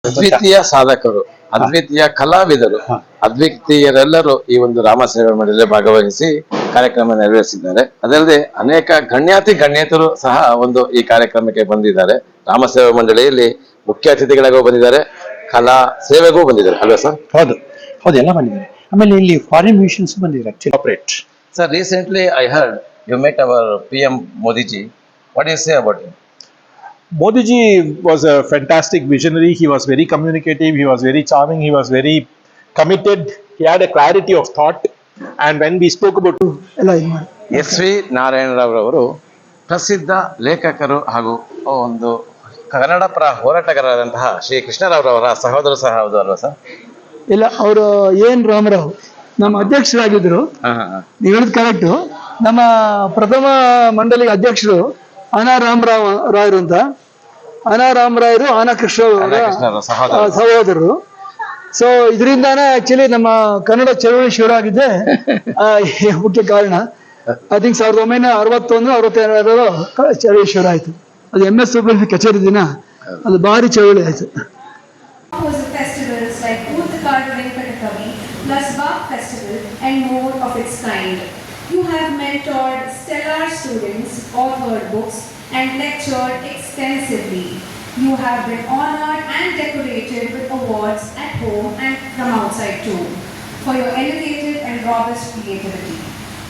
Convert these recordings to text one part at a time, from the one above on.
ಅದ್ವಿತೀಯ ಸಾಧಕರು, ಅದ್ವಿತೀಯ ಕಲಾವಿದರು, ಅದ್ವಿತೀಯರೆಲ್ಲರೂ ಈ ಒಂದು ರಾಮ ಸೇವೆ ಮಂಡಳಿಯಲ್ಲಿ ಭಾಗವಹಿಸಿ ಕಾರ್ಯಕ್ರಮ ನೆರವೇರಿಸಿದ್ದಾರೆ. ಅದಲ್ಲದೆ ಅನೇಕ ಗಣ್ಯತರು ಸಹ ಈ ಕಾರ್ಯಕ್ರಮಕ್ಕೆ ಬಂದಿದ್ದಾರೆ. ರಾಮ ಸೇವಾ ಮಂಡಳಿಯಲ್ಲಿ ಮುಖ್ಯ ಅತಿಥಿಗಳಾಗೂ ಬಂದಿದ್ದಾರೆ, ಕಲಾ ಸೇವೆಗೂ ಬಂದಿದ್ದಾರೆ ಅಲ್ವಾ ಸರ್? ಹೌದು ಹೌದು, ಎಲ್ಲ ಬಂದಿದ್ದಾರೆ. ಆಮೇಲೆ ಇಲ್ಲಿ ಫಾರಿನ್ ಮ್ಯೂಸಿಷಿಯನ್ಸ್ ಬಂದಿದ್ದಾರೆ operate. Sir, recently I heard you met our PM Modi ji. What do you say about him? Modi ji was a fantastic visionary. He was very communicative. He was very charming. He was very committed. He had a clarity of thought. And when we spoke about S V. Narayanarao ಅವರು ಪ್ರಸಿದ್ಧ ಲೇಖಕರು ಹಾಗೂ ಒಂದು ಕನ್ನಡ ಪರ ಹೋರಾಟಗಾರರಾದಂತಹ ಶ್ರೀ ಕೃಷ್ಣರಾವ್ರವರ ಸಹೋದರ ಸಹ ಹೌದು ಅಲ್ವಾ ಸರ್? ಇಲ್ಲ, ಅವರು ಎನ್ ರಾಮರಾವ್ ನಮ್ಮ ಅಧ್ಯಕ್ಷರಾಗಿದ್ರು. ನೀವು ಹೇಳಿದ್ ಕರೆಕ್ಟು. ನಮ್ಮ ಪ್ರಥಮ ಮಂಡಳಿಗೆ ಅಧ್ಯಕ್ಷರು ಅನಾ ರಾಮರಾವ್ ರಾಯರು ಅಂತ. ಅನಾ ರಾಮರಾಯರು ಆನಾ ಕೃಷ್ಣ ಸಹೋದರರು. ಸೊ ಇದರಿಂದಾನೇ ಆಕ್ಚುಲಿ ನಮ್ಮ ಕನ್ನಡ ಚಳವಳಿ ಶುರು ಆಗಿದ್ದೆ ಮುಖ್ಯ ಕಾರಣ. ಐ ಥಿಂಕ್ 1961-62 ಚಳವಳಿ ಶುರು ಆಯ್ತು. ಅದು MS ಸುಬ್ಬಯ್ಯ ಕಚೇರಿ ದಿನ ಅದು ಭಾರಿ ಚಳವಳಿ ಆಯ್ತು. Festivals like Oothakadu Venkatakavi plus Bach Festival and more of its kind. You have mentored stellar students, authored books and lectured extensively. You have been honored and decorated with awards at home and from outside too for your elevated and robust creativity.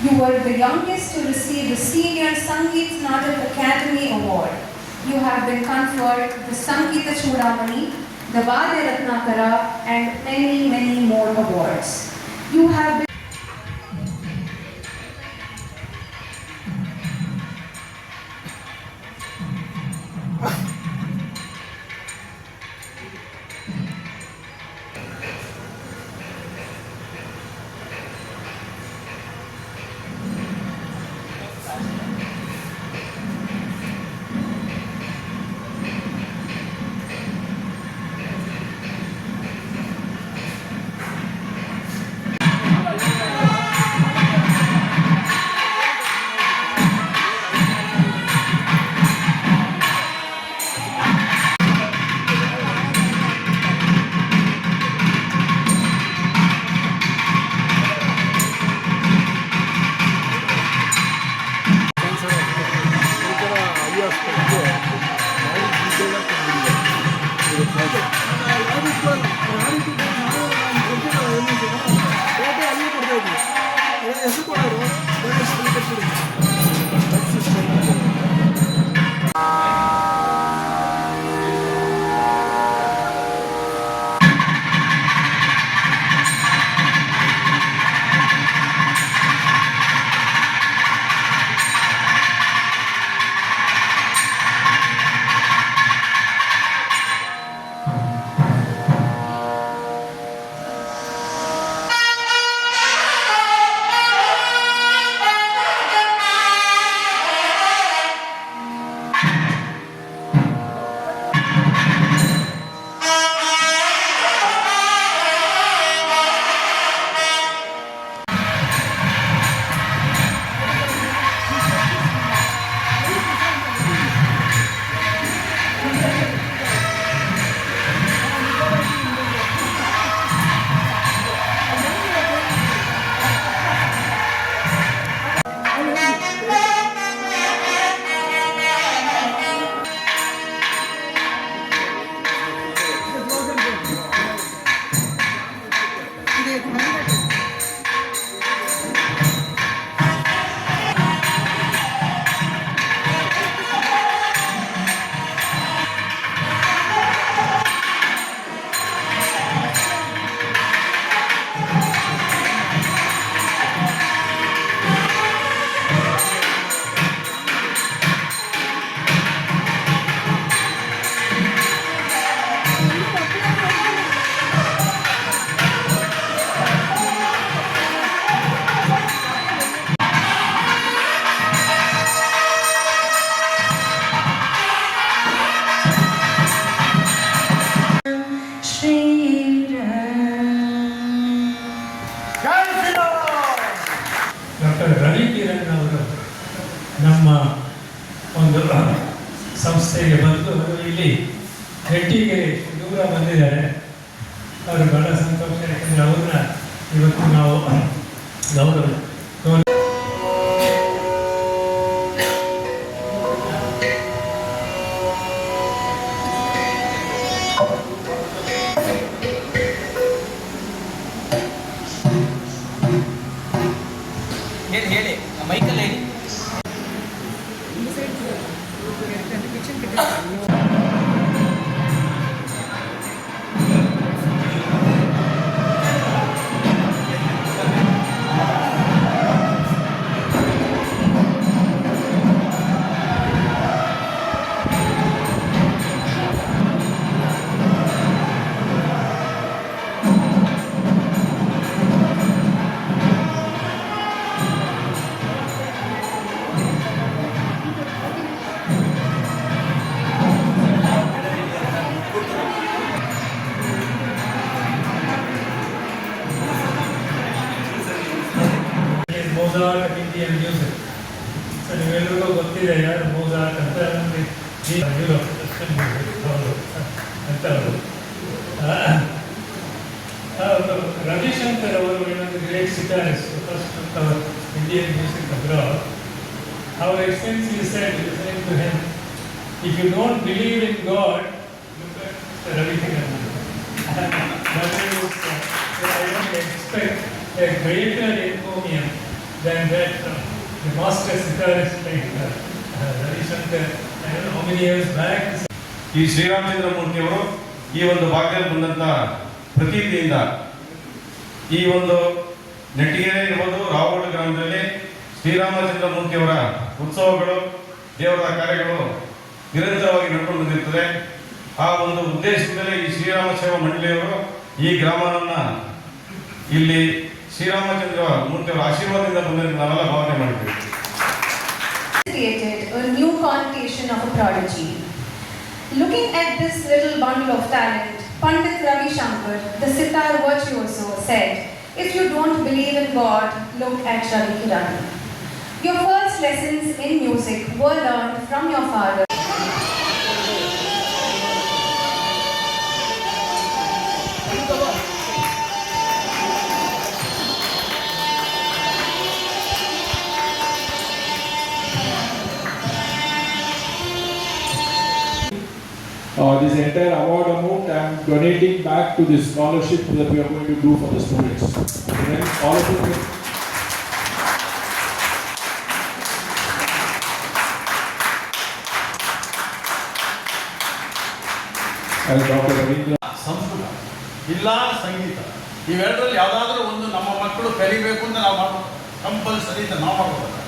You were the youngest to receive the Senior Sangeet Natak Academy Award. You have been conferred the Sangeeta Chudamani, the Vadya Ratnakara and many more awards. You have been ನಮ್ಮ ಒಂದು ಸಂಸ್ಥೆಗೆ ಬಂದು ಇಲ್ಲಿ ನೆಟ್ಟಿಗೆ ಇಷ್ಟು ದೂರ ಬಂದಿದ್ದಾರೆ. ಅವರು ಬಹಳ ಸಂತೋಷ, ಯಾಕಂದರೆ ಅವ್ರನ್ನ ಇವತ್ತು ನಾವು ಗೌರವ ಹೇಳಿ ಮೈಕಲ್ ಹೇಳಿ. Mozart of Indian music. So ನೀವೆಲ್ಲರಿಗೂ ಗೊತ್ತಿದೆ ಯಾರು ಮೋಜಾರ್ಟ್ ಅಂತ, ಯುರೋಪ್ ಅಂತ ಅವರು ರವಿಶಂಕರ್ ಅವರು ಏನೊಂದು great sitarist, first our Indian music abroad. Our extensively said, listening to him, if you don't believe in God, look at Ravi Shankar. That is, I don't expect a greater encomium than that the master sitarist like Ravi Shankar. I don't know how many years back. ಈ ಶ್ರೀರಾಮಚಂದ್ರ ಮೂರ್ತಿಯವರು ಈ ಒಂದು ಭಾಗದಲ್ಲಿ ಬಂದಂಥ ಪ್ರತೀತಿಯಿಂದ ಈ ಒಂದು ನೆಟ್ಟಿಗೆರೆ ಇರ್ಬೋದು, ರಾವಗೋಡು ಗ್ರಾಮದಲ್ಲಿ ಶ್ರೀರಾಮಚಂದ್ರ ಮೂರ್ತಿಯವರ ಉತ್ಸವಗಳು, ದೇವರ ಕಾರ್ಯಗಳು ನಿರಂತರವಾಗಿ ನಡ್ಕೊಂಡು ಬಂದಿರ್ತದೆ. ಆ ಒಂದು ಉದ್ದೇಶದಲ್ಲಿ ಈ ಶ್ರೀರಾಮ ಸೇವಾ ಮಂಡಳಿಯವರು ಈ ಗ್ರಾಮವನ್ನ ಇಲ್ಲಿ ಶ್ರೀರಾಮಚಂದ್ರ ಮೂರ್ತಿಯವರ ಆಶೀರ್ವಾದದಿಂದ ಬಂದ ನಾವೆಲ್ಲ ಭಾವನೆ ಮಾಡಿದ್ದೀವಿ. Created a new connotation of a prodigy. Looking at this little bundle of talent, Pandit Ravi Shankar, the sitar virtuoso, said, "If you don't believe in God, look at Ravi Kirani." Your first lessons in music were learned from your father. This entire award amount I am donating back to this scholarship that we are going to do for the students. And then all of you and Dr. Ravindra. Sanskrit ಇಲ್ಲ ಸಂಗೀತ, ಇವೆರಡರಲ್ಲಿ ಯಾವುದಾದ್ರೂ ಒಂದು ನಮ್ಮ ಮಕ್ಕಳು ಕಲಿಬೇಕು ಅಂತ ನಾವು ಮಾಡೋದು compulsory ಅಂತ ನಾವು ಮಾಡ್ಬೋದು.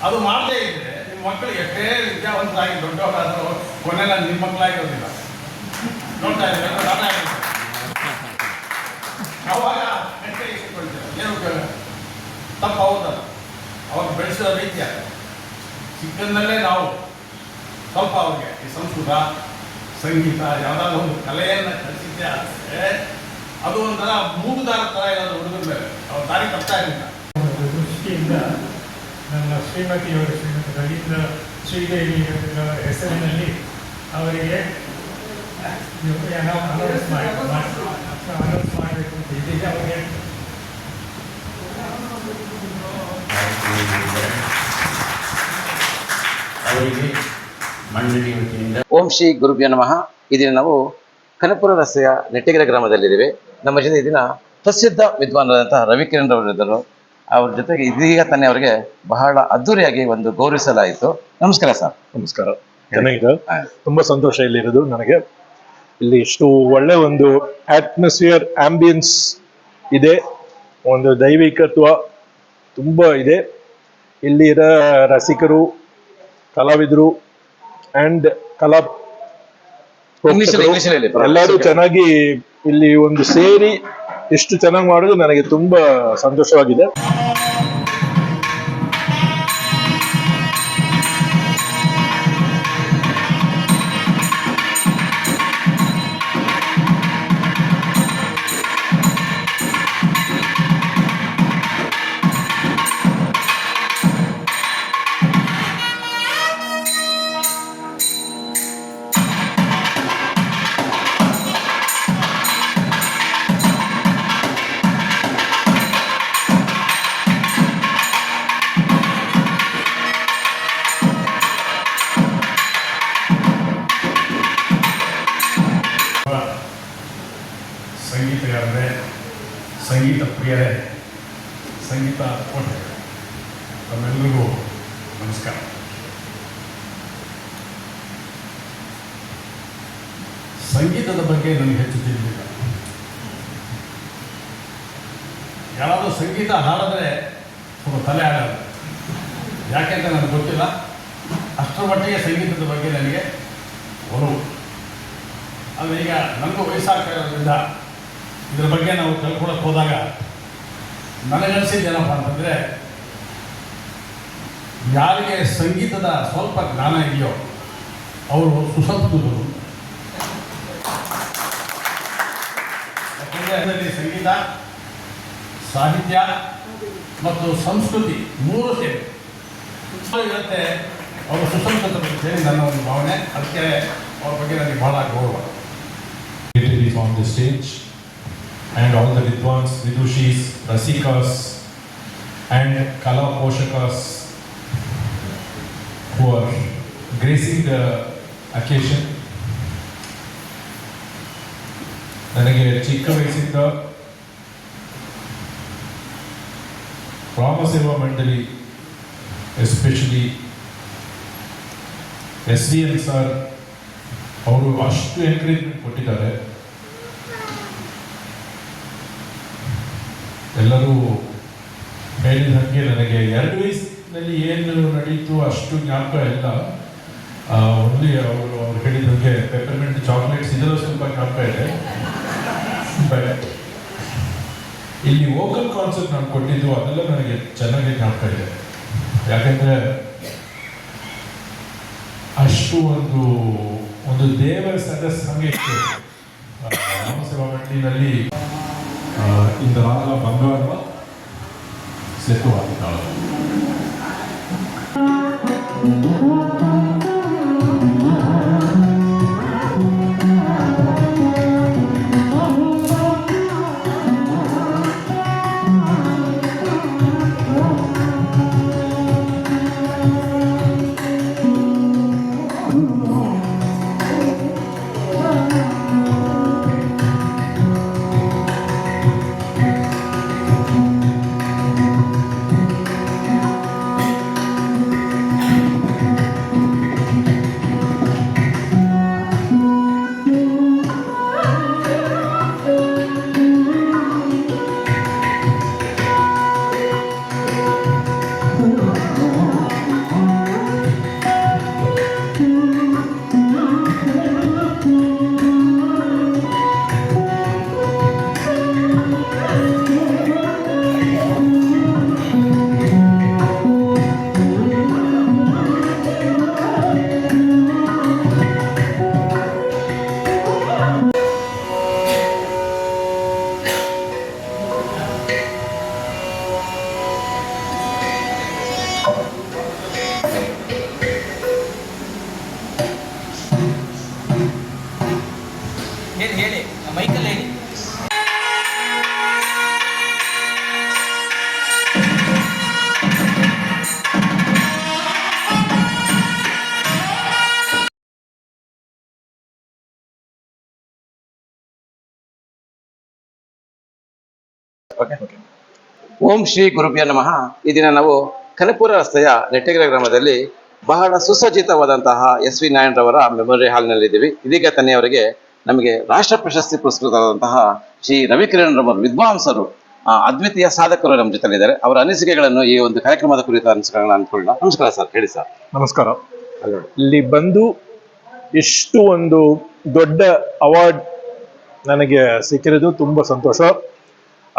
ಅದು ಮಾಡದೇ ಇದ್ದರೆ ನಿಮ್ಮ ಮಕ್ಕಳು ಎಷ್ಟೇ ವಿದ್ಯಾವಂತರಾಗಿ ದೊಡ್ಡವರಾದರೂ ಕೊನೆಲ್ಲ ನಿಮ್ಮ ಮಕ್ಕಳಾಗಿರೋದಿಲ್ಲ. ನೋಡ್ತಾ ಇದ್ದೀವಿ, ಅವಾಗ ಎಷ್ಟೇ ಇಸ್ಕೊಳ್ತಾರೆ, ಏನು ಉಪಯೋಗ? ತಪ್ಪು ಹೌದಲ್ಲ, ಅವಾಗ ಬೆಳೆಸೋ ರೀತಿಯ ಚಿಕ್ಕಂದಲ್ಲೇ ನಾವು ಸ್ವಲ್ಪ ಅವ್ರಿಗೆ ಈ ಸಂಸ್ಕೃತ ಸಂಗೀತ ಯಾವುದಾದ್ರೂ ಒಂದು ಕಲೆಯನ್ನು ಕಲಿಸಿದ್ದೆ ಆದರೆ ಅದು ಒಂಥರ ಮೂಗುದಾರ ಥರ ಏನಾದರೂ ಹುಡುಗರ ಮೇಲೆ ಅವ್ರ ದಾರಿ ತಪ್ತಾ ಇರಲಿಲ್ಲ. ದೃಷ್ಟಿಯಿಂದ ನಮ್ಮ ಶ್ರೀಮತಿಯವರು, ಶ್ರೀಮತಿ ರವೀಂದ್ರ ಶ್ರೀದೇವಿ ಅವರ ಹೆಸರಿನಲ್ಲಿ ಅವರಿಗೆ ಅನೌನ್ಸ್ ಮಾಡಬೇಕು ಅಂತ ಇದ್ದೀವಿ. ಅವರಿಗೆ ಮಂಡಳಿ ವತಿಯಿಂದ ಓಂ ಶ್ರೀ ಗುರುಭ್ಯೋ ನಮಃ. ಇದೀಗ ನಾವು ಕನಕಪುರ ರಸ್ತೆಯ ನೆಟ್ಟಿಗೆರೆ ಗ್ರಾಮದಲ್ಲಿದ್ದೇವೆ. ನಮ್ಮ ಜೊತೆ ಇದೀನ ಪ್ರಸಿದ್ಧ ವಿದ್ವಾನರಾದಂತಹ ರವಿಕಿರಣ್ ಅವರಿದ್ದರು. ಅವ್ರ ಜೊತೆಗೆ ಇದೀಗ ತಾನೇ ಅವರಿಗೆ ಬಹಳ ಅದ್ದೂರಿಯಾಗಿ ಒಂದು ಗೌರವಿಸಲಾಯಿತು. ನಮಸ್ಕಾರ ಸರ್. ನಮಸ್ಕಾರ. ಚೆನ್ನಾಗಿದೆ, ತುಂಬಾ ಸಂತೋಷ ಇಲ್ಲಿರೋದು ನನಗೆ. ಇಲ್ಲಿ ಇಷ್ಟು ಒಳ್ಳೆ ಒಂದು ಅಟ್ಮಾಸ್ಫಿಯರ್, ಆಂಬಿಯನ್ಸ್ ಇದೆ, ಒಂದು ದೈವಿಕತ್ವ ತುಂಬ ಇದೆ. ಇಲ್ಲಿರೋ ರಸಿಕರು, ಕಲಾವಿದರು ಅಂಡ್ ಕಲಾ ಎಲ್ಲರೂ ಚೆನ್ನಾಗಿ ಇಲ್ಲಿ ಒಂದು ಸೇರಿ ಎಷ್ಟು ಚೆನ್ನಾಗಿ ಮಾಡೋದು ನನಗೆ ತುಂಬಾ ಸಂತೋಷವಾಗಿದೆ. ಪ್ರಿಯರೇ, ಸಂಗೀತ ಕೋಟೆ ತಮ್ಮೆಲ್ಲರಿಗೂ ನಮಸ್ಕಾರ. ಸಂಗೀತದ ಬಗ್ಗೆ ನನಗೆ ಹೆಚ್ಚು ತಿಳಿದಿಲ್ಲ. ಯಾರಾದರೂ ಸಂಗೀತ ಹಾಡಿದ್ರೆ ಸ್ವಲ್ಪ ತಲೆ ಆಡಲ್ಲ, ಯಾಕೆಂತ ನನಗೆ ಗೊತ್ತಿಲ್ಲ. ಅಷ್ಟರ ಮಟ್ಟಿಗೆ ಸಂಗೀತದ ಬಗ್ಗೆ ನನಗೆ ಒಲವು. ಆದರೆ ಈಗ ನನಗೂ ವಯಸ್ಸಾಗ್ತಾ ಇರೋದ್ರಿಂದ ಇದರ ಬಗ್ಗೆ ನಾವು ಕಲ್ಕೊಳಕ್ಕೆ ಹೋದಾಗ ನನಗನ್ಸಿದ್ದೇನಪ್ಪ ಅಂತಂದರೆ, ಯಾರಿಗೆ ಸಂಗೀತದ ಸ್ವಲ್ಪ ಜ್ಞಾನ ಇದೆಯೋ ಅವರು ಸುಸಂಸ್ಕೃತರು. ಯಾಕೆಂದರೆ ಅದರಲ್ಲಿ ಸಂಗೀತ, ಸಾಹಿತ್ಯ ಮತ್ತು ಸಂಸ್ಕೃತಿ ಮೂರು ಸೇರಿ ಇರುತ್ತೆ. ಅವರು ಸುಸಂಸ್ಕೃತರು ಅಂತೇಳಿ ನನ್ನ ಒಂದು ಭಾವನೆ. ಅದಕ್ಕೆ ಅವ್ರ ಬಗ್ಗೆ ನನಗೆ ಬಹಳ ಗೌರವ. Is on the stage, and all the Vidwans, Vidushis, Rasikas and Kala Poshakas who are gracing the occasion. ನನಗೆ ಚಿಕ್ಕ ವಯಸ್ಸಿಂದ ರಾಮಸೇವಾ ಮಂಡಳಿ, ಎಸ್ಪೆಷಲಿ SDN ಸರ್ ಅವರು ಅಷ್ಟು ಎನ್ಕರೇಜ್ಮೆಂಟ್ ಕೊಟ್ಟಿದ್ದಾರೆ. ಎಲ್ಲರೂ ಹೇಳಿದ ಹಾಗೆ ನನಗೆ 2 ವಯಸ್ಸಿನಲ್ಲಿ ಏನು ನಡೀತು ಅಷ್ಟು ಜ್ಞಾಪಕ ಇಲ್ಲ. ಓನ್ಲಿ ಅವರು ಹೇಳಿದ ಹಾಗೆ ಪೆಪರ್ಮೆಂಟ್ ಚಾಕ್ಲೇಟ್ಸ್ ಇದೆಲ್ಲ ಸ್ವಲ್ಪ ಜ್ಞಾಪಕ ಇದೆ. ಬಟ್ ಇಲ್ಲಿ ವೋಕಲ್ ಕಾನ್ಸರ್ಟ್ ನಾನು ಕೊಟ್ಟಿದ್ದು ಅದೆಲ್ಲ ನನಗೆ ಚೆನ್ನಾಗಿ ಜ್ಞಾಪಕ ಇದೆ. ಯಾಕೆಂದರೆ ಅಷ್ಟು ಒಂದು ದೇವರ ಸದಸ್ಯ ಹಂಗೆ ಇತ್ತು. ರಾಮಸೇವಾ ಮಂಡಳಿನಲ್ಲಿ இந்த ராகா ಬಂಗಾರವ ಸೇತುವಾಗಿದ್ದಾಳೆ. ಹೇಳಿ ಮೈಕಲ್ಲಿ ಹೇಳಿ. ಓಂ ಶ್ರೀ ಗುರುಭ್ಯ ನಮಃ. ಈ ದಿನ ನಾವು ಕನಪುರ ರಸ್ತೆಯ ನೆಟ್ಟಗೆರೆ ಗ್ರಾಮದಲ್ಲಿ ಬಹಳ ಸುಸಜ್ಜಿತವಾದಂತಹ SV ನಾರಾಯಣರವರ ಮೆಮೊರಿ ಹಾಲ್ನಲ್ಲಿದ್ದೀವಿ. ಇದೀಗ ತನ್ನೆಯವರಿಗೆ ನಮಗೆ ರಾಷ್ಟ್ರ ಪ್ರಶಸ್ತಿ ಪುರಸ್ಕೃತರಾದಂತಹ ಶ್ರೀ ರವಿಕಿರಣ್ ರವರು ವಿದ್ವಾಂಸರು, ಅದ್ವಿತೀಯ ಸಾಧಕರು ನಮ್ಮ ಜೊತೆಲಿದ್ದಾರೆ. ಅವರ ಅನಿಸಿಕೆಗಳನ್ನು ಈ ಒಂದು ಕಾರ್ಯಕ್ರಮದ ಕುರಿತು ಅನಿಸಿಕೆಗಳನ್ನ ಅಂದ್ಕೊಳ್ಳೋಣ. ನಮಸ್ಕಾರ ಸರ್, ಹೇಳಿ ಸರ್. ನಮಸ್ಕಾರ. ಇಲ್ಲಿ ಬಂದು ಇಷ್ಟು ಒಂದು ದೊಡ್ಡ ಅವಾರ್ಡ್ ನನಗೆ ಸಿಕ್ಕಿರೋದು ತುಂಬಾ ಸಂತೋಷ.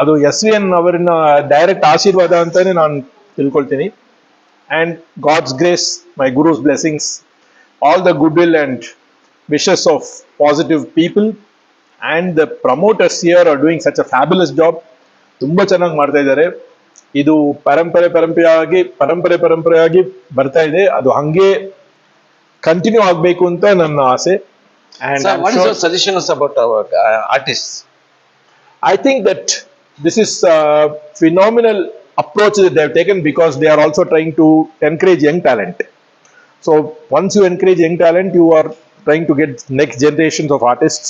ಅದು SVN ಅವರನ್ನ ಡೈರೆಕ್ಟ್ ಆಶೀರ್ವಾದ ಅಂತಾನೆ ನಾನು ತಿಳ್ಕೊಳ್ತೀನಿ. And God's grace, my gurus blessings, all the good will and wishes of positive people, and the promoters here are doing such a fabulous job. ತುಂಬಾ ಚೆನ್ನಾಗಿ ಮಾಡ್ತಾ ಇದ್ದಾರೆ. ಇದು ಪರಂಪರೆಯಾಗಿ ಬರ್ತಾ ಇದೆ. ಅದು ಹಂಗೆ ಕಂಟಿನ್ಯೂ ಆಗಬೇಕು ಅಂತ ನನ್ನ ಆಸೆ. And what is your suggestions about our artists? I think that this is a phenomenal approach that they have taken, because they are also trying to encourage young talent. So once you encourage young talent, you are trying to get next generations of artists.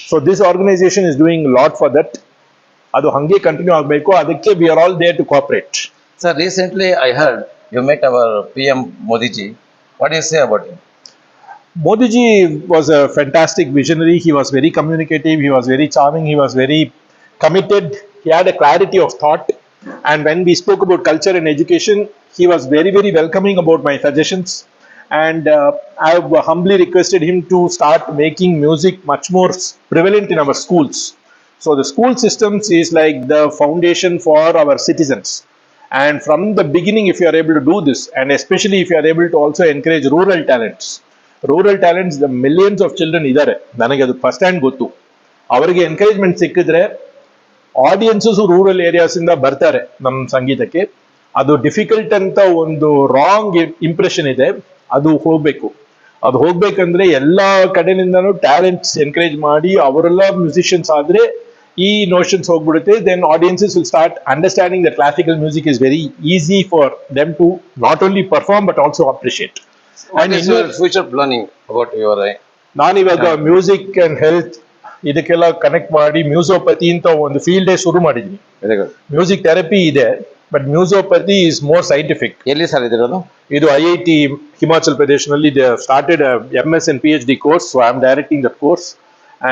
So this organization is doing a lot for that. ಅದು ಹಂಗೆ continue ಆಗಬೇಕು. ಅದಕ್ಕೆ we are all there to cooperate. Sir, recently I heard you met our PM Modi ji. What do you say about him? Modi ji was a fantastic visionary. He was very communicative. He was very charming. He was very committed. He had a clarity of thought. And when we spoke about culture and education, he was very, very welcoming about my suggestions. And I have humbly requested him to start making music much more prevalent in our schools. So the school systems is like the foundation for our citizens. And from the beginning, if you are able to do this, and especially if you are able to also encourage rural talents, the millions of children idare, ನನಗೆ ಅದು first hand ಗೊತ್ತು. ಅವರಿಗೆ encouragement ಸಿಕ್ಕಿದ್ರೆ audiences rural areas ಇಂದ ಬರ್ತಾರೆ ನಮ್ಮ ಸಂಗೀತಕ್ಕೆ. ಅದು ಡಿಫಿಕಲ್ಟ್ ಅಂತ ಒಂದು ರಾಂಗ್ ಇಂಪ್ರೆಷನ್ ಇದೆ, ಅದು ಹೋಗ್ಬೇಕು. ಅದು ಹೋಗ್ಬೇಕಂದ್ರೆ ಎಲ್ಲಾ ಕಡೆಯಿಂದನೂ ಟ್ಯಾಲೆಂಟ್ಸ್ ಎನ್ಕರೇಜ್ ಮಾಡಿ ಅವರೆಲ್ಲ ಮ್ಯೂಸಿಷಿಯನ್ಸ್ ಆದ್ರೆ ಈ ನೋಷನ್ಸ್ ಹೋಗ್ಬಿಡುತ್ತೆ. Then audiences will start understanding that classical music is very easy for them to not only perform but also appreciate. What is your future planning about your? ನಾನಿವಾಗ music and health ಇದಕ್ಕೆಲ್ಲ connect ಮಾಡಿ musopathy ಅಂತ ಒಂದು field day ಶುರು ಮಾಡಿದ್ವಿ. Very good. Music therapy ಇದೆ, but musopathy is more scientific. ಎಲ್ಲಿ sir ಇದಿರೋದು? ಇದು IIT ಹಿಮಾಚಲ್ ಪ್ರದೇಶನಲ್ಲಿ they started MS and PhD course, so I am directing that course,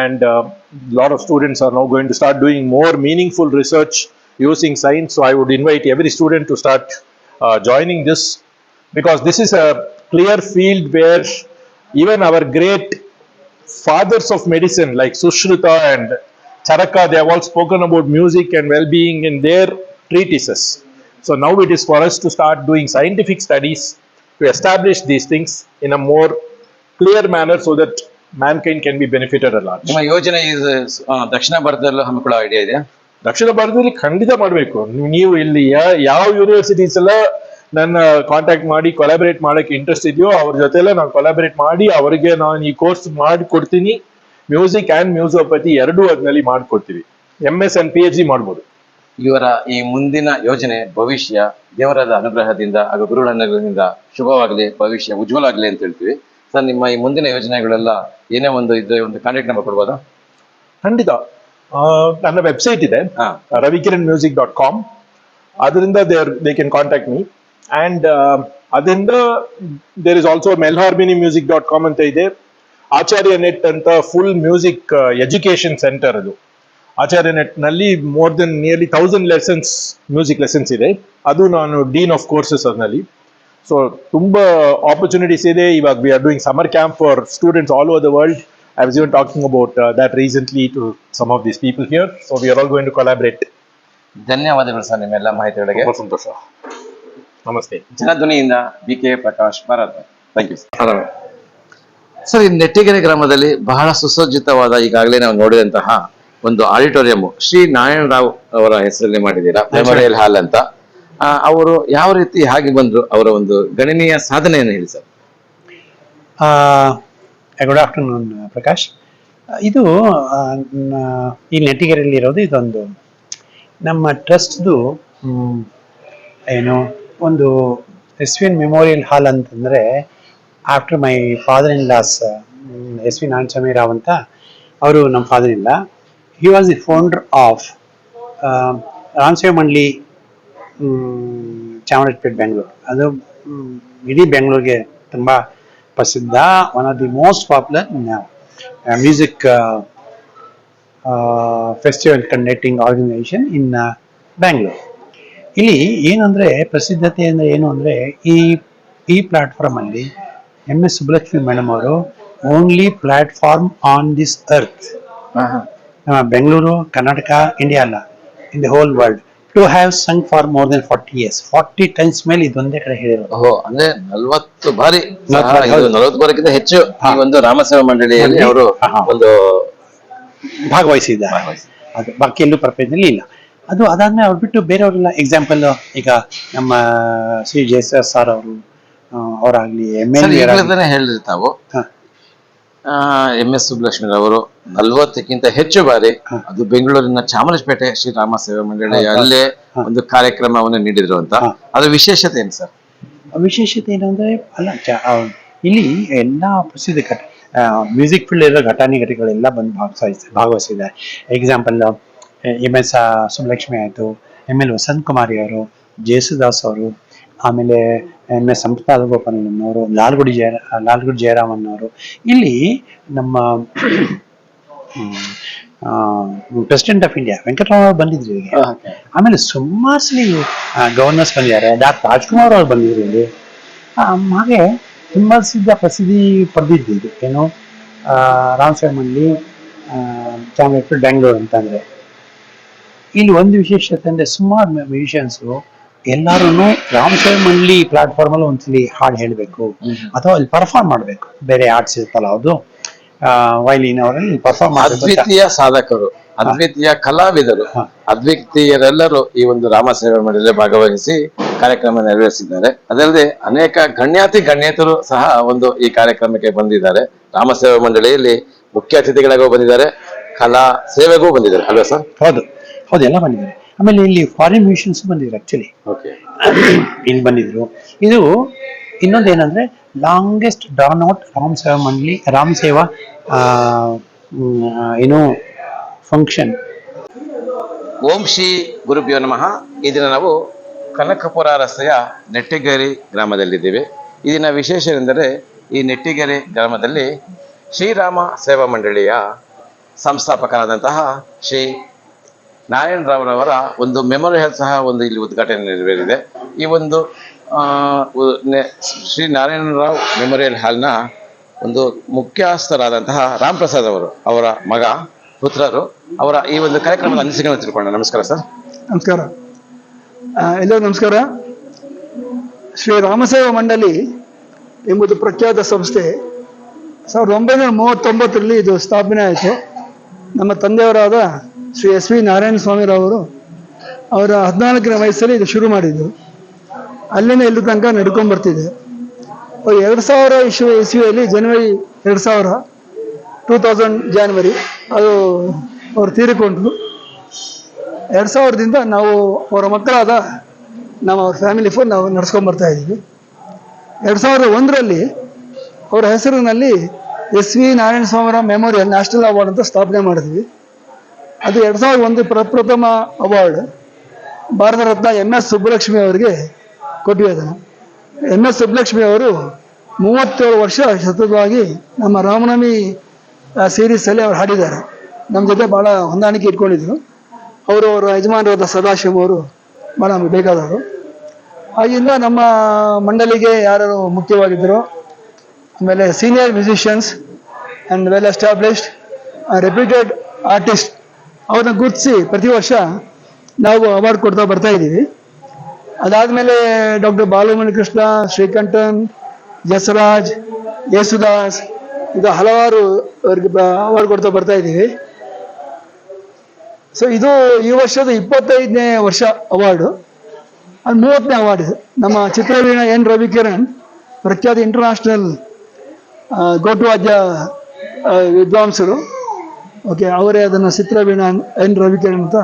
and lot of students are now going to start doing more meaningful research using science. So I would invite every student to start joining this, because this is a clear field where even our great fathers of medicine like Sushruta and Charaka, they have all spoken about music and well-being in their treatises. So now it is for us to start doing scientific studies to establish these things in a more clear manner so that mankind can be benefited a lot. ನಿಮ್ಮ ಯೋಜನೆ ದಕ್ಷಿಣ ಭಾರತದಲ್ಲೂ ಹಮ್ಮಿಕೊಳ್ಳೋ idea ಇದೆಯಾ? ದಕ್ಷಿಣ ಭಾರತದಲ್ಲಿ ಖಂಡಿತ ಮಾಡಬೇಕು. ನೀವು ಇಲ್ಲಿ ಯಾವ ಯೂನಿವರ್ಸಿಟೀಸ್ ಎಲ್ಲ ನನ್ನ ಕಾಂಟ್ಯಾಕ್ಟ್ ಮಾಡಿ ಕೊಲಾಬರೇಟ್ ಮಾಡಕ್ಕೆ ಇಂಟ್ರೆಸ್ಟ್ ಇದೆಯೋ ಅವ್ರ ಜೊತೆಲ್ಲ ನಾನು ಕೊಲಾಬರೇಟ್ ಮಾಡಿ ಅವರಿಗೆ ನಾನು ಈ ಕೋರ್ಸ್ ಮಾಡಿಕೊಡ್ತೀನಿ. ಮ್ಯೂಸಿಕ್ ಅಂಡ್ ಮ್ಯೂಸೋಪತಿ ಎರಡೂ ಅದ್ರಲ್ಲಿ ಮಾಡಿಕೊಡ್ತೀವಿ. MS and PhD ಮಾಡ್ಬೋದು. ಇವರ ಈ ಮುಂದಿನ ಯೋಜನೆ ಭವಿಷ್ಯ ದೇವರಾದ ಅನುಗ್ರಹದಿಂದ ಹಾಗೂ ಗುರುಗಳ ಅನುಗ್ರಹದಿಂದ ಶುಭವಾಗಲಿ, ಭವಿಷ್ಯ ಉಜ್ವಲ ಆಗಲಿ ಅಂತ ಹೇಳ್ತೀವಿ. ಸರ್, ನಿಮ್ಮ ಈ ಮುಂದಿನ ಯೋಜನೆಗಳೆಲ್ಲ ಏನೇ ಒಂದು ಇದ್ರೆ ಒಂದು ಕಾಂಟ್ಯಾಕ್ಟ್ ನಂಬರ್ ಕೊಡ್ಬೋದಾ? ಖಂಡಿತ. ನನ್ನ ವೆಬ್ಸೈಟ್ ಇದೆ, ravikiranmusic.com. ಅದರಿಂದ they can contact me. And ಅದರಿಂದ ದೇರ್ ಇಸ್ ಆಲ್ಸೋ melharmonymusic.com ಅಂತ ಇದೆ. ಆಚಾರ್ಯ ನೆಟ್ ಅಂತ ಫುಲ್ ಮ್ಯೂಸಿಕ್ ಎಜುಕೇಶನ್ ಸೆಂಟರ್ ಅದು. ಆಚಾರ್ಯ ನೆಟ್ ನಲ್ಲಿ more than nearly 1000 lessons, music lessons ಇದೆ. ಅದು ನಾನು ಡೀನ್ ಆಫ್ ಕೋರ್ಸಸ್ ಅದರಲ್ಲಿ. ಸೊ ತುಂಬಾ ಆಪರ್ಚುನಿಟೀಸ್ ಇದೆ. ಇವಾಗ we are doing summer camp for students all over the world. I was even talking about that recently to some of these people here. So we are all going to collaborate. ಧನ್ಯವಾದಗಳು sir ನಿಮ್ಮೆಲ್ಲ ಮಾಹಿತಿಗಳಿಗೆ. ತುಂಬಾ ಸಂತೋಷ. ನಮಸ್ತೆ. ಜನಧ್ವನಿಯಿಂದ BK Prakash Bharat. Thank you sir. ಈ ನೆಟ್ಟಿಗೆರೆ ಗ್ರಾಮದಲ್ಲಿ ಬಹಳ ಸುಸಜ್ಜಿತವಾದ, ಈಗಾಗಲೇ ನಾವು ನೋಡಿದಂತಹ ಒಂದು ಆಡಿಟೋರಿಯಂ ಶ್ರೀ ನಾರಾಯಣ ರಾವ್ ಅವರ ಹೆಸರಲ್ಲಿ ಮಾಡಿದ್ದೀರಾ, ಮೆಮೋರಿಯಲ್ ಹಾಲ್ ಅಂತ. ಅವರು ಯಾವ ರೀತಿ ಹಾಗೆ ಬಂದ್ರು, ಅವರ ಒಂದು ಗಣನೀಯ ಸಾಧನೆಯನ್ನು ಹೇಳಿ ಸರ್. Good afternoon Prakash. ಇದು ಈ ನೆಟ್ಟಿಗೆರೆಯಲ್ಲಿ ಇರೋದು ಇದೊಂದು ನಮ್ಮ ಟ್ರಸ್ಟ್ದು ಏನು ಒಂದು SVN ಮೆಮೋರಿಯಲ್ ಹಾಲ್ ಅಂತಂದರೆ, after my father in law SV Narayanaswamy Rao ಅಂತ, ಅವರು ನಮ್ಮ ಫಾದರ್ ಇಲ್ಲ. He was the founder of Ramaswamy ಮಂಡಳಿ ಚಾಮರಾಜಪೇಟೆ, ಬೆಂಗಳೂರು. ಅದು ಇಡೀ ಬೆಂಗಳೂರಿಗೆ ತುಂಬ ಪ್ರಸಿದ್ಧ, one of the most popular music festival conducting organisation in Bangalore. ಇಲ್ಲಿ ಏನಂದ್ರೆ ಪ್ರಸಿದ್ಧತೆ ಅಂದ್ರೆ ಏನು ಅಂದ್ರೆ, ಈ ಪ್ಲಾಟ್ಫಾರ್ಮ್ ಅಲ್ಲಿ MS ಸುಬ್ಬಲಕ್ಷ್ಮಿ ಮೇಡಮ್ ಅವರು only platform on this earth, Bengaluru, Karnataka, India ಅಲ್ಲ, in the whole world, to have sung for more than 40 years. 40 times ಮೇಲೆ ಇದೊಂದೇ ಕಡೆ ಹೇಳಿರೋದು. ಅಂದ್ರೆ 40 ಬಾರಿ, 40 ಬಾರಿಗಿಂತ ಹೆಚ್ಚು ಈ ಒಂದು ರಾಮಸೇವಾ ಮಂಡಳಿಯಲ್ಲಿ ಅವರು ಒಂದು ಭಾಗವಹಿಸಿದ್ದಾರೆ. ಅದು ಬಾಕಿ ಎಲ್ಲೂ ಪ್ರಪಂಚದಲ್ಲಿ ಇಲ್ಲ. ಅದು ಅದಾದ್ಮೇಲೆ ಅವ್ರು ಬಿಟ್ಟು ಬೇರೆಯವರೆಲ್ಲ, ಎಕ್ಸಾಂಪಲ್ ಈಗ ನಮ್ಮ ಶ್ರೀ ಜಯಸರ್ ಸರ್ ಅವರು ಅವರಾಗ್ಲಿ, ಹೇಳಿರಿ ತಾವು MS ಸುಬ್ಬಲಕ್ಷ್ಮಿ ಅವರು 40ಕ್ಕಿಂತ ಹೆಚ್ಚು ಬಾರಿ ಅದು ಬೆಂಗಳೂರಿನ ಚಾಮರಾಜಪೇಟೆ ಶ್ರೀ ರಾಮ ಸೇವಾ ಮಂಡಳಿ ಅಲ್ಲೇ ಒಂದು ಕಾರ್ಯಕ್ರಮವನ್ನು ನೀಡಿದ್ರು ಅಂತ. ಅದ್ರ ವಿಶೇಷತೆ ಏನು ಸರ್? ವಿಶೇಷತೆ ಏನಂದ್ರೆ, ಅಲ್ಲ ಇಲ್ಲಿ ಎಲ್ಲಾ ಪ್ರಸಿದ್ಧ ಮ್ಯೂಸಿಕ್ ಫೀಲ್ಡ್ ಇರೋ ಘಟಾನುಘಟಿಗಳೆಲ್ಲ ಬಂದು ಭಾಗವಹಿಸಿದ್ದಾರೆ. ಎಕ್ಸಾಂಪಲ್ MS ಸುಬ್ಬಲಕ್ಷ್ಮಿ ಆಯಿತು, ML ವಸಂತ್ ಕುಮಾರಿ ಅವರು, ಜೇಸುದಾಸ್ ಅವರು, ಆಮೇಲೆ MS ಸಂಪತ್ ಗೋಪಾಲನವರು, ಲಾಲ್ಗುಡಿ ಜಯರಾಮನ್ ಅವರು. ಇಲ್ಲಿ ನಮ್ಮ ಪ್ರೆಸಿಡೆಂಟ್ ಆಫ್ ಇಂಡಿಯಾ ವೆಂಕಟರಾವ್ ಬಂದಿದ್ರು ಇಲ್ಲಿಗೆ. ಆಮೇಲೆ ಸುಮಾರು ಸಲ ಗವರ್ನರ್ಸ್ ಬಂದಿದ್ದಾರೆ. ಡಾಕ್ಟರ್ ರಾಜ್ಕುಮಾರ್ ಅವ್ರು ಬಂದಿದ್ರು ಇಲ್ಲಿ. ಹಾಗೆ ತುಂಬ ಪ್ರಸಿದ್ಧಿ ಪಡೆದಿದ್ದು ಇದು ಏನು ರಾಮಸ್ವಾಮಿ ಚಾಮರಾಜಪೇಟೆ ಬೆಂಗಳೂರು ಅಂತಂದ್ರೆ. ಇಲ್ಲಿ ಒಂದು ವಿಶೇಷತೆ ಅಂದ್ರೆ ಸುಮಾರು ಮ್ಯೂಸಿಷಿಯನ್ಸು ಎಲ್ಲಾರು ರಾಮಸ್ವಾಮಿ ಪ್ಲಾಟ್ಫಾರ್ಮ್ ಅಲ್ಲಿ ಒಂದ್ಸಲಿ ಹಾಡು ಹೇಳಬೇಕು ಅಥವಾ ಅಲ್ಲಿ ಪರ್ಫಾರ್ಮ್ ಮಾಡಬೇಕು. ಬೇರೆ ಆರ್ಟ್ಸ್ ಇರುತ್ತಲ್ಲ ಅದು ವೈಲಿನ್ ಅವರಲ್ಲಿ ಪರ್ಫಾರ್ಮ್ ಮಾಡಬೇಕು. ಅದ್ವಿತೀಯ ಸಾಧಕರು, ಅದ್ವಿತೀಯ ಕಲಾವಿದರು, ಅದ್ವಿತೀಯರೆಲ್ಲರೂ ಈ ಒಂದು ರಾಮಸೇವಾ ಮಂಡಳಿಯಲ್ಲಿ ಭಾಗವಹಿಸಿ ಕಾರ್ಯಕ್ರಮ ನೆರವೇರಿಸಿದ್ದಾರೆ. ಅದಲ್ಲದೆ ಅನೇಕ ಗಣ್ಯತರು ಸಹ ಒಂದು ಈ ಕಾರ್ಯಕ್ರಮಕ್ಕೆ ಬಂದಿದ್ದಾರೆ. ರಾಮಸೇವಾ ಮಂಡಳಿಯಲ್ಲಿ ಮುಖ್ಯ ಅತಿಥಿಗಳಾಗೂ ಬಂದಿದ್ದಾರೆ, ಕಲಾ ಸೇವೆಗೂ ಬಂದಿದ್ದಾರೆ ಅಲ್ವಾ ಸರ್? ಹೌದು, ಎಲ್ಲ ಬಂದಿದ್ದಾರೆ. ಆಮೇಲೆ ಇಲ್ಲಿ ಫಾರಿನ್ ಮ್ಯೂಸಿಷಿಯನ್ಸ್ ಬಂದಿದ್ರು ಆಕ್ಚುಲಿ, ಇಲ್ಲಿ ಬಂದಿದ್ರು. ಇದು ಇನ್ನೊಂದೇನಂದ್ರೆ ಲಾಂಗೆಸ್ಟ್ ಡಾನ್ ಔಟ್ ರಾಮಸೇವಾ ಏನು ಫಂಕ್ಷನ್. ಓಂ ಶ್ರೀ ಗುರುಭ್ಯೋ ನಮಃ. ಈ ದಿನ ನಾವು ಕನಕಪುರ ರಸ್ತೆಯ ನೆಟ್ಟಿಗೇರಿ ಗ್ರಾಮದಲ್ಲಿದ್ದೇವೆ. ಈ ದಿನ ವಿಶೇಷವೆಂದರೆ ಈ ನೆಟ್ಟಿಗೇರಿ ಗ್ರಾಮದಲ್ಲಿ ಶ್ರೀರಾಮ ಸೇವಾ ಮಂಡಳಿಯ ಸಂಸ್ಥಾಪಕರಾದಂತಹ ಶ್ರೀ ನಾರಾಯಣರಾವ್ರವರ ಒಂದು ಮೆಮೋರಿಯಲ್ ಸಹ ಒಂದು ಇಲ್ಲಿ ಉದ್ಘಾಟನೆ ನೆರವೇರಿದೆ. ಈ ಒಂದು ಶ್ರೀ ನಾರಾಯಣರಾವ್ ಮೆಮೋರಿಯಲ್ ಹಾಲ್ನ ಒಂದು ಮುಖ್ಯಸ್ಥರಾದಂತಹ ರಾಮ್ ಪ್ರಸಾದ್ ಅವರು, ಅವರ ಮಗ, ಪುತ್ರರು, ಅವರ ಈ ಒಂದು ಕಾರ್ಯಕ್ರಮದ ಅನಿಸಿಕೆಯನ್ನು ತಿಳ್ಕೊಂಡ. ನಮಸ್ಕಾರ ಸರ್. ನಮಸ್ಕಾರ, ಎಲ್ಲರಿಗೂ ನಮಸ್ಕಾರ. ಶ್ರೀ ರಾಮಸೇವಾ ಮಂಡಳಿ ಎಂಬುದು ಪ್ರಖ್ಯಾತ ಸಂಸ್ಥೆ 1939ರಲ್ಲಿ ಇದು ಸ್ಥಾಪನೆ ಆಯಿತು. ನಮ್ಮ ತಂದೆಯವರಾದ ಶ್ರೀ SV ನಾರಾಯಣ ಸ್ವಾಮಿರವರು ಅವರ 14ನೇ ವಯಸ್ಸಲ್ಲಿ ಇದು ಶುರು ಮಾಡಿದ್ದು. ಅಲ್ಲಿಂದ ಇಲ್ಲಿ ತನಕ ನಡ್ಕೊಂಡು ಬರ್ತಿದೆ. 2000 ಇಸ್ವಿಯಲ್ಲಿ ಜನವರಿ 2000 ಜಾನ್ವರಿ ಅದು ಅವರು ತೀರಿಕೊಂಡ್ರು. 2000ದಿಂದ ನಾವು ಅವರ ಮಕ್ಕಳಾದ ನಮ್ಮ ಫ್ಯಾಮಿಲಿ ಫೋನ್ ನಾವು ನಡ್ಸ್ಕೊಂಡು ಬರ್ತಾ ಇದ್ದೀವಿ. 2001ರಲ್ಲಿ ಅವರ ಹೆಸರಿನಲ್ಲಿ SV Narayana Swamirao memorial national award ಅಂತ ಸ್ಥಾಪನೆ ಮಾಡಿದ್ವಿ. ಅದು 2001 ಪ್ರಪ್ರಥಮ ಅವಾರ್ಡ್ ಭಾರತ ರತ್ನ MS ಸುಬ್ಬಲಕ್ಷ್ಮಿ ಅವರಿಗೆ ಕೊಟ್ಟಿವೆ. ಅದನ್ನು MS ಸುಬ್ಬಲಕ್ಷ್ಮಿ ಅವರು 37 ವರ್ಷ ಸತತವಾಗಿ ನಮ್ಮ ರಾಮನವಮಿ ಸೀರೀಸಲ್ಲಿ ಅವ್ರು ಹಾಡಿದ್ದಾರೆ. ನಮ್ಮ ಜೊತೆ ಭಾಳ ಹೊಂದಾಣಿಕೆ ಇಟ್ಕೊಂಡಿದ್ರು. ಅವರ ಯಜಮಾನರಾದ ಸದಾಶಿವ ಅವರು ಭಾಳ ನಮಗೆ ಬೇಕಾದವರು. ಆಗಿಂದ ನಮ್ಮ ಮಂಡಳಿಗೆ ಯಾರು ಮುಖ್ಯವಾಗಿದ್ದರು, ಆಮೇಲೆ senior musicians and well established reputed artist ಅವ್ರನ್ನ ಗುರುತಿಸಿ ಪ್ರತಿ ವರ್ಷ ನಾವು ಅವಾರ್ಡ್ ಕೊಡ್ತಾ ಬರ್ತಾ ಇದ್ದೀವಿ. ಅದಾದಮೇಲೆ ಡಾಕ್ಟರ್ ಬಾಲಮುರಳಿ ಕೃಷ್ಣ, ಶ್ರೀಕಂಠನ್, ಜಸರಾಜ್, ಯೇಸುದಾಸ್, ಈಗ ಹಲವಾರು ಅವ್ರಿಗೆ ಅವಾರ್ಡ್ ಕೊಡ್ತಾ ಬರ್ತಾ ಇದ್ದೀವಿ. ಸೊ ಇದು ಈ ವರ್ಷದ 25ನೇ ವರ್ಷ ಅವಾರ್ಡು. ಅದು 30ನೇ ಅವಾರ್ಡ್ ಇದು. ನಮ್ಮ ಚಿತ್ರವೀಣ N ರವಿಕಿರಣ್ ಪ್ರಖ್ಯಾತ ಇಂಟರ್ನ್ಯಾಷನಲ್ ಗೋಟುವಾದ್ಯ ವಿದ್ವಾಂಸರು. ಓಕೆ, ಅವರೇ ಅದನ್ನು ಚಿತ್ರವೀಣ N ರವಿಕಿರಣ್ ಅಂತ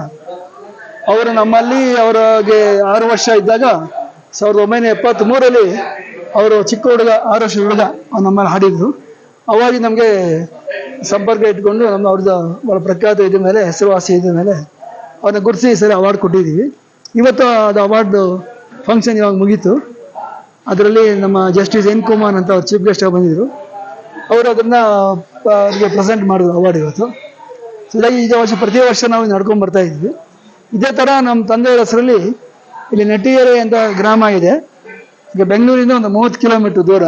ಅವರು ನಮ್ಮಲ್ಲಿ ಅವರಿಗೆ 6 ವರ್ಷ ಇದ್ದಾಗ 1973ರಲ್ಲಿ ಅವರು ಚಿಕ್ಕ ಹುಡುಗ 6 ವರ್ಷ ಹುಡುಗ ನಮ್ಮಲ್ಲಿ ಹಾಡಿದ್ರು. ಅವಾಗ ನಮಗೆ ಸಂಪರ್ಕ ಇಟ್ಕೊಂಡು ನಮ್ಮ ಅವ್ರದ್ದು ಭಾಳ ಪ್ರಖ್ಯಾತ ಇದ್ದ ಮೇಲೆ, ಹೆಸರುವಾಸಿ ಇದ್ದ ಮೇಲೆ ಅವ್ರನ್ನ ಗುರುತಿಸಿ ಈ ಸರಿ ಅವಾರ್ಡ್ ಕೊಟ್ಟಿದ್ದೀವಿ. ಇವತ್ತು ಅದು ಅವಾರ್ಡ್ ಫಂಕ್ಷನ್ ಇವಾಗ ಮುಗೀತು. ಅದರಲ್ಲಿ ನಮ್ಮ ಜಸ್ಟಿಸ್ N ಕುಮಾರ್ ಅಂತ ಅವ್ರು ಚೀಫ್ ಗೆಸ್ಟ್ ಆಗಿ ಬಂದಿದ್ರು. ಅವರು ಅದನ್ನು ಅವ್ರಿಗೆ ಪ್ರೆಸೆಂಟ್ ಮಾಡಿದ್ರು ಅವಾರ್ಡ್ ಇವತ್ತು. ಹೀಗಾಗಿ ಈ ವರ್ಷ ಪ್ರತಿ ವರ್ಷ ನಾವು ನಡ್ಕೊಂಡು ಬರ್ತಾ ಇದ್ವಿ. ಇದೇ ಥರ ನಮ್ಮ ತಂದೆಯವರ ಹೆಸರಲ್ಲಿ ಇಲ್ಲಿ ನೆಟ್ಟಿಗೆರೆ ಅಂತ ಗ್ರಾಮ ಇದೆ. ಈಗ ಬೆಂಗಳೂರಿಂದ ಒಂದು 30 ಕಿಲೋಮೀಟ್ರ್ ದೂರ.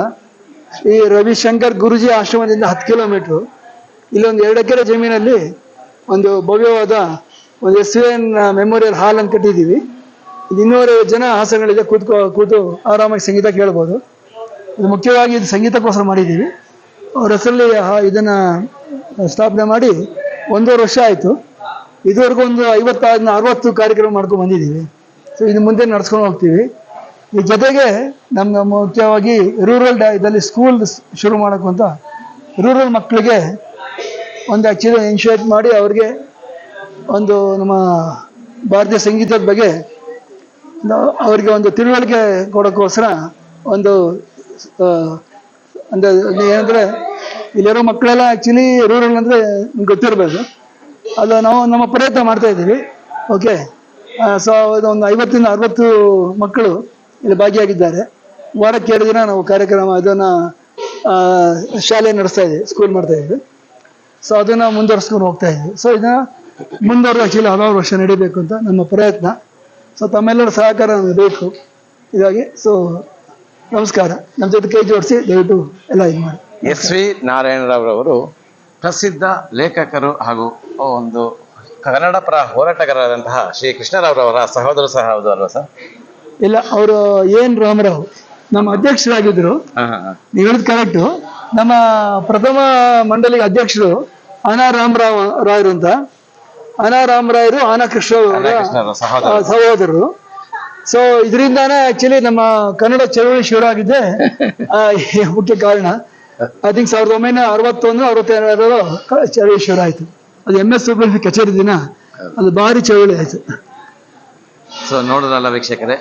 ಶ್ರೀ ರವಿಶಂಕರ್ ಗುರುಜಿ ಆಶ್ರಮದಿಂದ 10 ಕಿಲೋಮೀಟ್ರು. ಇಲ್ಲೊಂದು 2 ಎಕರೆ ಜಮೀನಲ್ಲಿ ಒಂದು ಭವ್ಯವಾದ ಒಂದು SVN ಮೆಮೋರಿಯಲ್ ಹಾಲ್ ಅಂತ ಕಟ್ಟಿದ್ದೀವಿ. 250 ಜನ ಆಸನಗಳಿದೆ, ಕೂತು ಆರಾಮಾಗಿ ಸಂಗೀತ ಕೇಳ್ಬೋದು. ಇದು ಮುಖ್ಯವಾಗಿ ಇದು ಸಂಗೀತಕ್ಕೋಸ್ಕರ ಮಾಡಿದ್ದೀವಿ. ಅವ್ರ ಹೆಸರಲ್ಲಿ ಇದನ್ನು ಸ್ಥಾಪನೆ ಮಾಡಿ 1.5 ವರ್ಷ ಆಯಿತು. ಇದುವರೆಗೂ ಒಂದು 50-60 ಕಾರ್ಯಕ್ರಮ ಮಾಡ್ಕೊಂಡು ಬಂದಿದ್ದೀವಿ. ಸೊ ಇದು ಮುಂದೆ ನಡ್ಸ್ಕೊಂಡು ಹೋಗ್ತೀವಿ. ಈ ಜೊತೆಗೆ ನಮ್ಮ ಮುಖ್ಯವಾಗಿ ರೂರಲ್ ಇದರಲ್ಲಿ ಸ್ಕೂಲ್ ಶುರು ಮಾಡೋಕ್ಕೂ ಅಂತ ರೂರಲ್ ಮಕ್ಕಳಿಗೆ ಒಂದು ಆ್ಯಕ್ಚುಲಿ ಇನಿಷಿಯೇಟ್ ಮಾಡಿ ಅವ್ರಿಗೆ ಒಂದು ನಮ್ಮ ಭಾರತೀಯ ಸಂಗೀತದ ಬಗ್ಗೆ ಅವರಿಗೆ ಒಂದು ತಿಳುವಳಿಕೆ ಕೊಡೋಕ್ಕೋಸ್ಕರ ಒಂದು ಅಂದರೆ ಏನಂದರೆ ಇಲ್ಲಿರೋ ಮಕ್ಕಳೆಲ್ಲ ಆ್ಯಕ್ಚುಲಿ ರೂರಲ್ ಅಂದರೆ ನಿಮ್ಗೆ ಗೊತ್ತಿರಬೇಕು, ಅದು ನಾವು ನಮ್ಮ ಪ್ರಯತ್ನ ಮಾಡ್ತಾ ಇದ್ದೀವಿ. ಓಕೆ, ಸೊ ಒಂದು 50ರಿಂದ 60 ಮಕ್ಕಳು ಇಲ್ಲಿ ಭಾಗಿಯಾಗಿದ್ದಾರೆ. ವಾರಕ್ಕೆ 2 ದಿನ ನಾವು ಕಾರ್ಯಕ್ರಮ ಅದನ್ನು ಶಾಲೆ ನಡೆಸ್ತಾ ಇದ್ದೀವಿ, ಸ್ಕೂಲ್ ಮಾಡ್ತಾ ಇದ್ದೀವಿ. ಸೊ ಅದನ್ನು ಮುಂದುವರ್ಸ್ಕೊಂಡು ಹೋಗ್ತಾ ಇದ್ದೀವಿ. ಸೊ ಇದನ್ನು ಮುಂದುವರೆದು ಆ್ಯಕ್ಚುಲಿ ಹಲವಾರು ವರ್ಷ ನಡೀಬೇಕು ಅಂತ ನಮ್ಮ ಪ್ರಯತ್ನ. ಸೊ ತಮ್ಮೆಲ್ಲರ ಸಹಕಾರ ನಮಗೆ ಬೇಕು ಹೀಗಾಗಿ. ಸೊ ನಮಸ್ಕಾರ, ನಮ್ಮ ಜೊತೆ ಕೈ ಜೋಡಿಸಿ ದಯವಿಟ್ಟು ಎಲ್ಲ ಇದು ಮಾಡಿ. ಎಸ್ ವಿ ನಾರಾಯಣರಾವ್ ಪ್ರಸಿದ್ಧ ಲೇಖಕರು ಹಾಗೂ ಒಂದು ಕನ್ನಡ ಪರ ಹೋರಾಟಗಾರರಾದಂತಹ ಶ್ರೀ ಕೃಷ್ಣರಾವ್ರವರ ಸಹೋದರ ಸಹ ಹೌದು ಅಲ್ವಾ ಸರ್? ಇಲ್ಲ, ಅವರು ಎನ್ ರಾಮರಾವ್ ನಮ್ಮ ಅಧ್ಯಕ್ಷರಾಗಿದ್ದರು. ನೀವು ಹೇಳಿದ್ ಕರೆಕ್ಟು. ನಮ್ಮ ಪ್ರಥಮ ಮಂಡಳಿಗೆ ಅಧ್ಯಕ್ಷರು ಆನಾ ರಾಮರಾವ್ ರಾಯರು ಅಂತ. ಆನಾ ರಾಮರಾಯರು ಆನಾ ಕೃಷ್ಣ ಸಹೋದರರು. ಸೊ ಇದರಿಂದಾನೇ ಆಕ್ಚುಲಿ ನಮ್ಮ ಕನ್ನಡ ಚಳವಳಿ ಶುರು ಆಗಿದ್ದೆ ಮುಖ್ಯ ಕಾರಣ. ಐ ಥಿಂಕ್ 1961-62 ಚಳವಳಿ ಶುರು ಆಯ್ತು. ಅದು MS ಸುಬ್ರಹ್ಮಣ್ಯ ಕಚೇರಿ ದಿನ ಅದು ಭಾರಿ ಚಳವಳಿ ಆಯ್ತು. ಸೊ ನೋಡೋದಲ್ಲ ವೀಕ್ಷಕರೇ,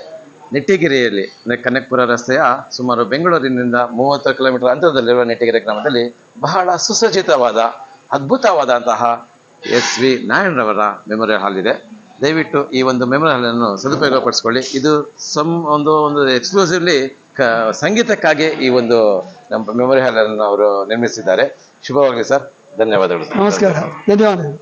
ನೆಟ್ಟಿಗೆರೆಯಲ್ಲಿ ಅಂದರೆ ಕನಕಪುರ ರಸ್ತೆಯ ಸುಮಾರು ಬೆಂಗಳೂರಿನಿಂದ 30 ಕಿಲೋಮೀಟರ್ ಅಂತರದಲ್ಲಿರುವ ನೆಟ್ಟಿಗೆರೆ ಗ್ರಾಮದಲ್ಲಿ ಬಹಳ ಸುಸಜ್ಜಿತವಾದ ಅದ್ಭುತವಾದಂತಹ ಎಸ್ ವಿ ನಾರಾಯಣರವರ ಮೆಮೊರಿಯಲ್ ಹಾಲ್ ಇದೆ. ದಯವಿಟ್ಟು ಈ ಒಂದು ಮೆಮೊರಿಯಲ್ ಹಾಲನ್ನು ಸದುಪಯೋಗಪಡಿಸ್ಕೊಳ್ಳಿ. ಇದು ಒಂದು ಎಕ್ಸ್ಕ್ಲೂಸಿವ್ಲಿ ಸಂಗೀತಕ್ಕಾಗಿ ಈ ಒಂದು ನಮ್ಮ ಮೆಮೊರಿಯಲ್ ಹಾಲನ್ನು ಅವರು ನಿರ್ಮಿಸಿದ್ದಾರೆ. ಶುಭವಾಗಲಿ ಸರ್, ಧನ್ಯವಾದಗಳು. ನಮಸ್ಕಾರ, ಧನ್ಯವಾದಗಳು.